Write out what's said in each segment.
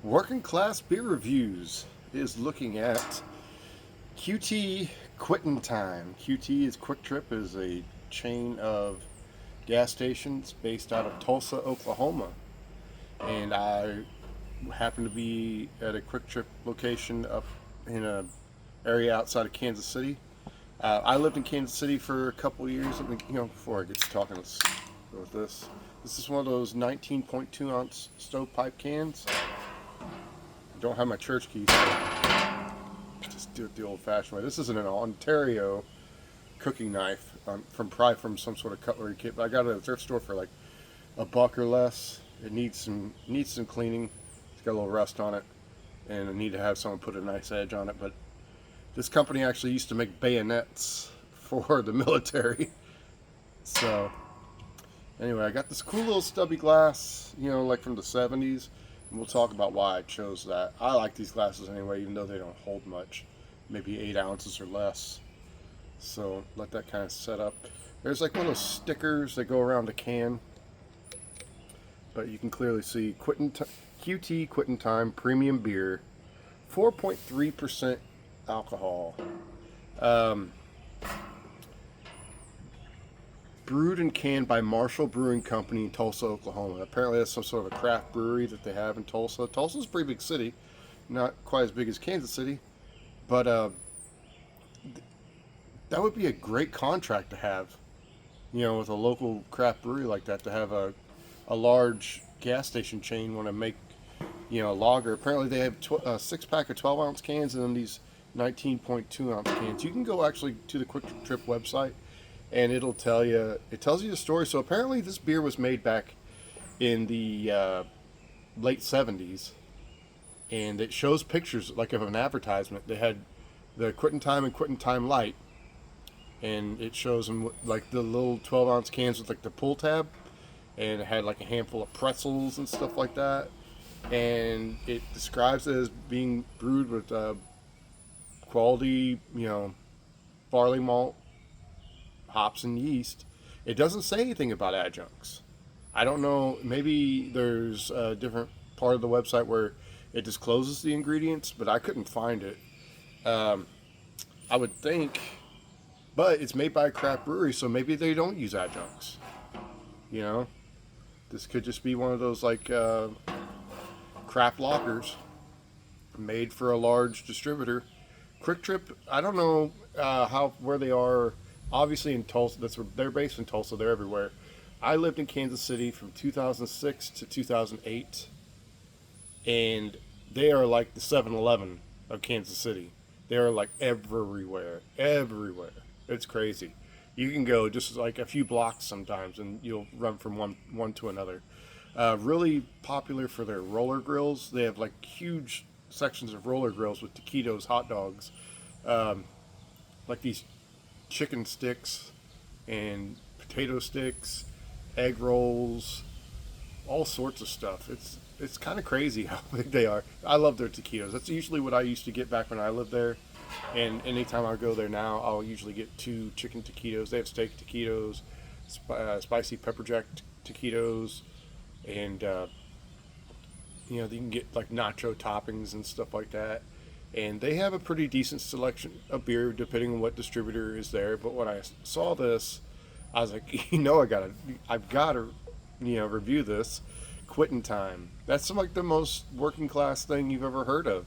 Working Class Beer Reviews is looking at Quittin Time. QT is QuikTrip, is a chain of gas stations based out of Tulsa, Oklahoma. And I happen to be at a QuikTrip location up in a area outside of Kansas City. I lived in Kansas City for a couple of years. Before I get to talking, let's go with this. This is one of those 19.2 ounce stovepipe cans. Don't have my church keys. Just do it the old-fashioned way. This isn't an Ontario cooking knife probably from some sort of cutlery kit, but I got it at a thrift store for like $1 or less. It needs some cleaning. It's got a little rust on it, and I need to have someone put a nice edge on it. But this company actually used to make bayonets for the military. So anyway, I got this cool little stubby glass, like from the 70s. And we'll talk about why I chose that. I like these glasses anyway, even though they don't hold much. Maybe 8 ounces or less. So let that kind of set up. There's like one of those stickers that go around the can. But you can clearly see QT Quittin Time Premium Beer. 4.3% alcohol. Brewed and canned by Marshall Brewing Company in Tulsa, Oklahoma. Apparently that's some sort of a craft brewery that they have in Tulsa. Tulsa's a pretty big city. Not quite as big as Kansas City. But that would be a great contract to have, with a local craft brewery like that, to have a large gas station chain want to make, a lager. Apparently they have a 6-pack of 12-ounce cans and then these 19.2-ounce cans. You can go actually to the QuikTrip website, and it tells you the story. So apparently this beer was made back in the late 70s, and it shows pictures like of an advertisement. They had the Quittin Time and Quittin Time Light, and it shows them like the little 12-ounce cans with like the pull tab, and it had like a handful of pretzels and stuff like that, and it describes it as being brewed with quality, barley malt, hops, and yeast. It doesn't say anything about adjuncts. I don't know, maybe there's a different part of the website where it discloses the ingredients, but I couldn't find it. I would think, but it's made by a craft brewery, so maybe they don't use adjuncts. This could just be one of those like craft lockers made for a large distributor. QuikTrip, I don't know where they are. Obviously in Tulsa, they're based in Tulsa. They're everywhere. I lived in Kansas City from 2006 to 2008, and they are like the 7-Eleven of Kansas City. They are like everywhere. It's crazy. You can go just like a few blocks sometimes, and you'll run from one to another. Really popular for their roller grills. They have like huge sections of roller grills with taquitos, hot dogs, like these chicken sticks and potato sticks, egg rolls, all sorts of stuff. It's kind of crazy how big they are. I love their taquitos. That's usually what I used to get back when I lived there. And anytime I go there now, I'll usually get 2 chicken taquitos. They have steak taquitos, spicy pepper jack taquitos, and you can get like nacho toppings and stuff like that. And they have a pretty decent selection of beer depending on what distributor is there. But when I saw this, I was like, I've got to, review this. Quittin Time. That's like the most working class thing you've ever heard of.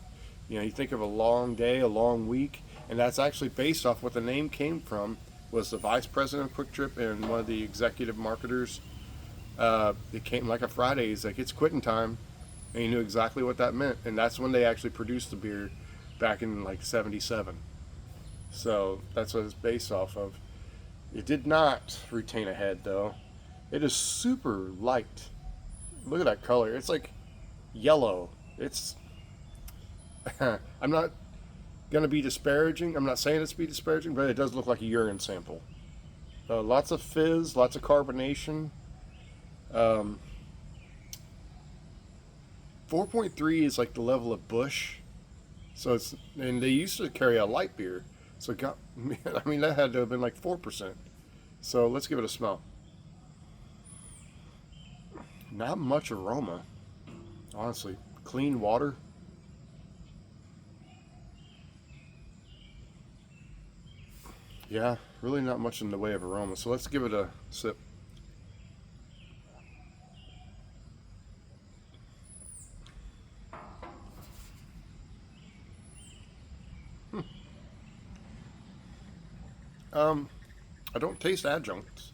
You think of a long day, a long week, and that's actually based off what the name came from. Was the vice president of QuikTrip and one of the executive marketers. It came like a Friday. He's like, it's Quittin Time, and he knew exactly what that meant. And that's when they actually produced the beer back in like 77. So that's what it's based off of. It did not retain a head though. It is super light. Look at that color. It's like yellow. It's I'm not gonna be disparaging. I'm not saying it's to be disparaging, but it does look like a urine sample. Lots of fizz, lots of carbonation. 4.3 is like the level of Bush. So and they used to carry a light beer. So it got, that had to have been like 4%. So let's give it a smell. Not much aroma, honestly. clean water. Yeah, really not much in the way of aroma. So let's give it a sip. Um, I don't taste adjuncts.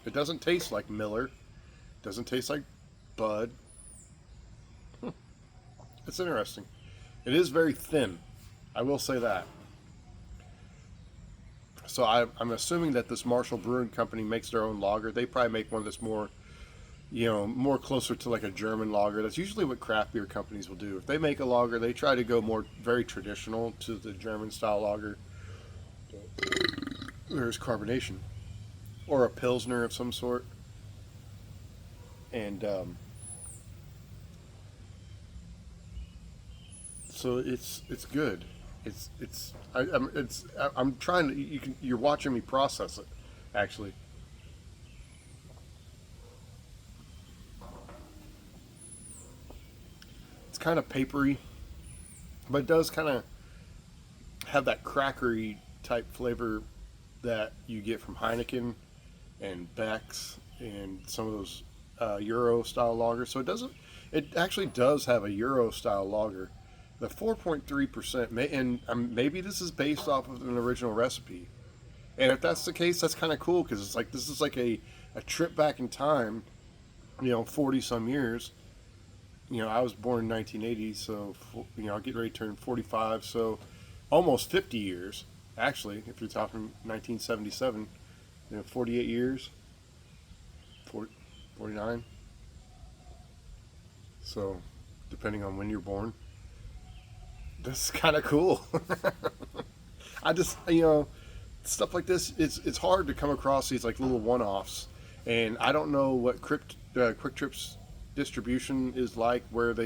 It doesn't taste like Miller. It doesn't taste like Bud. It's interesting. It is very thin. I will say that. So I'm assuming that this Marshall Brewing Company makes their own lager. They probably make one that's more, more closer to like a German lager. That's usually what craft beer companies will do. If they make a lager, they try to go more very traditional to the German style lager. There's carbonation, or a Pilsner of some sort, and so it's good. I'm trying to you're watching me process it, actually. It's kind of papery, but it does kind of have that crackery type flavor that you get from Heineken and Beck's and some of those Euro style lagers. So it actually does have a Euro style lager. The 4.3%, and maybe this is based off of an original recipe. And if that's the case, that's kind of cool because it's like this is like a trip back in time, 40 some years. I was born in 1980, so I'll get ready to turn 45, so almost 50 years. Actually, if you're talking 1977, 48 years, 49. So, depending on when you're born. This is kind of cool. I just, stuff like this, it's hard to come across these like little one-offs. And I don't know what QuikTrip's distribution is like, where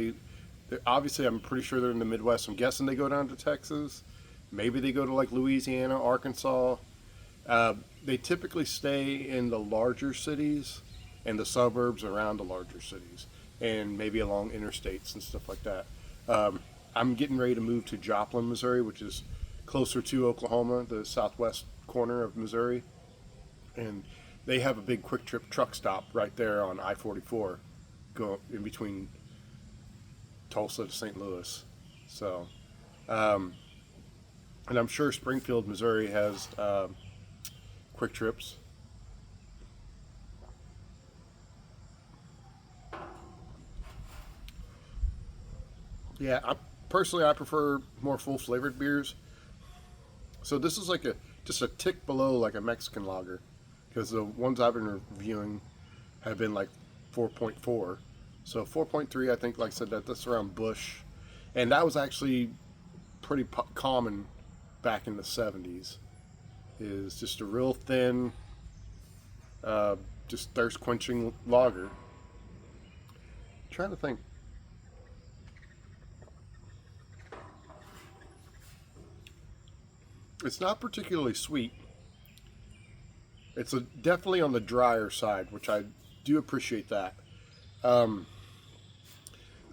obviously I'm pretty sure they're in the Midwest. I'm guessing they go down to Texas. Maybe they go to like Louisiana, Arkansas. They typically stay in the larger cities and the suburbs around the larger cities, and maybe along interstates and stuff like that. I'm getting ready to move to Joplin, Missouri, which is closer to Oklahoma, the southwest corner of Missouri. And they have a big QuikTrip truck stop right there on I-44, go in between Tulsa to St. Louis. So, and I'm sure Springfield, Missouri has QuikTrips. Yeah, personally, I prefer more full flavored beers. So this is like just a tick below like a Mexican lager, because the ones I've been reviewing have been like 4.4. So 4.3, I think, like I said, that's around Bush, and that was actually pretty common back in the 70s. Is just a real thin, just thirst quenching lager. Trying to think. It's not particularly sweet. It's definitely on the drier side, which I do appreciate that. Um,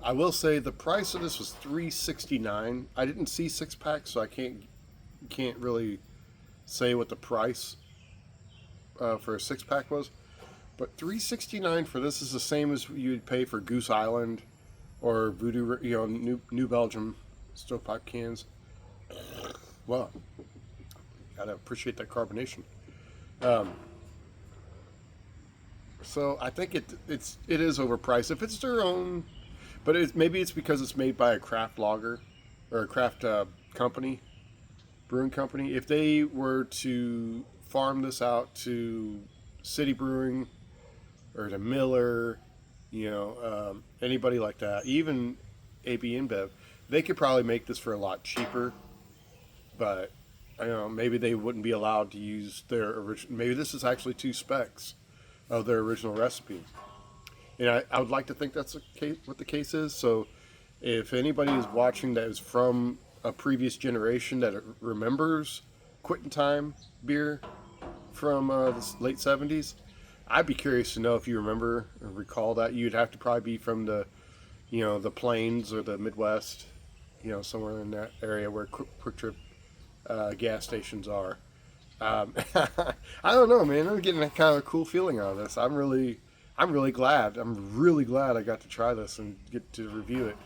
I will say the price of this was $3.69. I didn't see six packs, so I can't really say what the price for a six pack was. But $3.69 for this is the same as you'd pay for Goose Island or Voodoo, New Belgium stovepipe cans. Wow, gotta appreciate that carbonation. Um, so I think it is overpriced. If it's their own, but maybe it's because it's made by a craft lager or a craft company, brewing company. If they were to farm this out to City Brewing or to Miller, anybody like that, even AB InBev, they could probably make this for a lot cheaper. But maybe they wouldn't be allowed to use their original. Maybe this is actually two specs of their original recipe. And I would like to think that's what the case is. So if anybody is watching that is from a previous generation that remembers Quittin Time beer from the late 70s, I'd be curious to know if you remember or recall that. You'd have to probably be from the the plains or the Midwest, somewhere in that area where QuikTrip gas stations are. I don't know, man. I'm getting that kind of cool feeling out of this. I'm really glad. I'm really glad I got to try this and get to review it.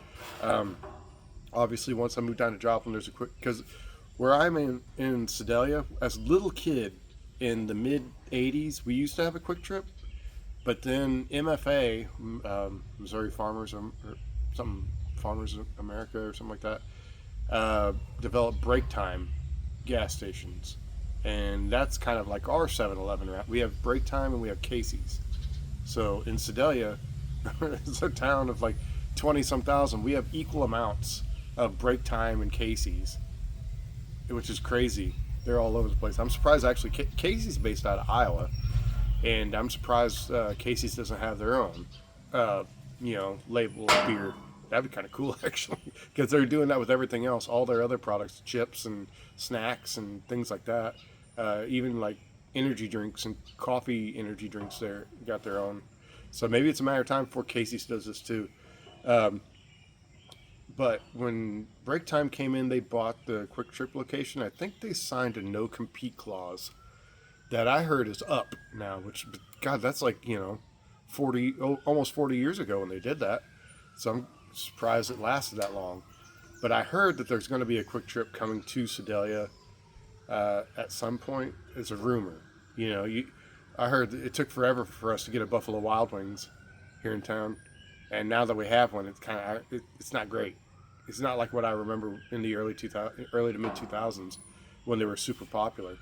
Obviously, once I moved down to Joplin, there's because where I'm in Sedalia, as a little kid in the mid '80s, we used to have a QuikTrip, but then MFA, Missouri Farmers or something, Farmers of America or something like that, developed break time gas stations, and that's kind of like our 7-Eleven. We have break time and we have Casey's. So in Sedalia, it's a town of like 20-some thousand. We have equal amounts of break time and Casey's, which is crazy. They're all over the place. I'm surprised actually. Casey's based out of Iowa, and I'm surprised Casey's doesn't have their own, label of beer. That'd be kind of cool actually, because they're doing that with everything else. All their other products, chips and snacks and things like that. Even like energy drinks and coffee energy drinks, they got their own. So maybe it's a matter of time before Casey's does this too. But when break time came in, they bought the QuikTrip location. I think they signed a no compete clause that I heard is up now. Which, God, that's like 40, almost 40 years ago when they did that. So I'm surprised it lasted that long. But I heard that there's going to be a QuikTrip coming to Sedalia at some point. It's a rumor. I heard that it took forever for us to get a Buffalo Wild Wings here in town, and now that we have one, it's not great. It's not like what I remember in the early to mid 2000s when they were super popular.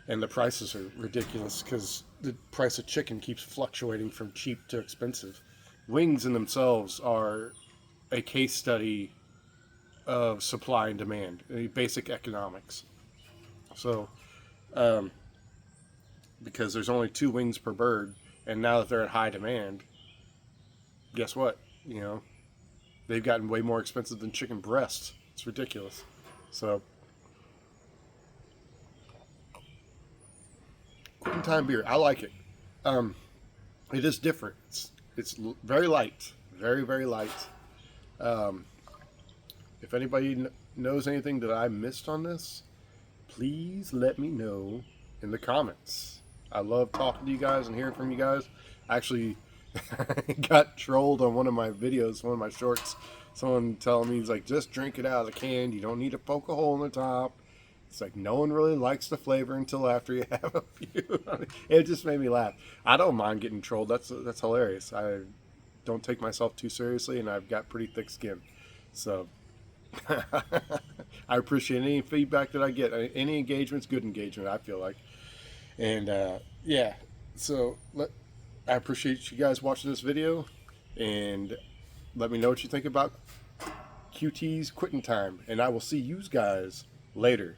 And the prices are ridiculous because the price of chicken keeps fluctuating from cheap to expensive. Wings in themselves are a case study of supply and demand, basic economics. So, because there's only 2 wings per bird, and now that they're at high demand, guess what? They've gotten way more expensive than chicken breasts. It's ridiculous. So, Quittin Time beer, I like it. It is different. It's very light, very, very light. If anybody knows anything that I missed on this, please let me know in the comments. I love talking to you guys and hearing from you guys. Actually, got trolled on one of my videos, one of my shorts. Someone telling me, he's like, just drink it out of the can. You don't need to poke a hole in the top. It's like, no one really likes the flavor until after you have a few. It just made me laugh. I don't mind getting trolled. That's hilarious. I don't take myself too seriously, and I've got pretty thick skin. So I appreciate any feedback that I get. Any engagement's good engagement, I feel like. And so I appreciate you guys watching this video, and let me know what you think about QT's Quittin Time, and I will see you guys later.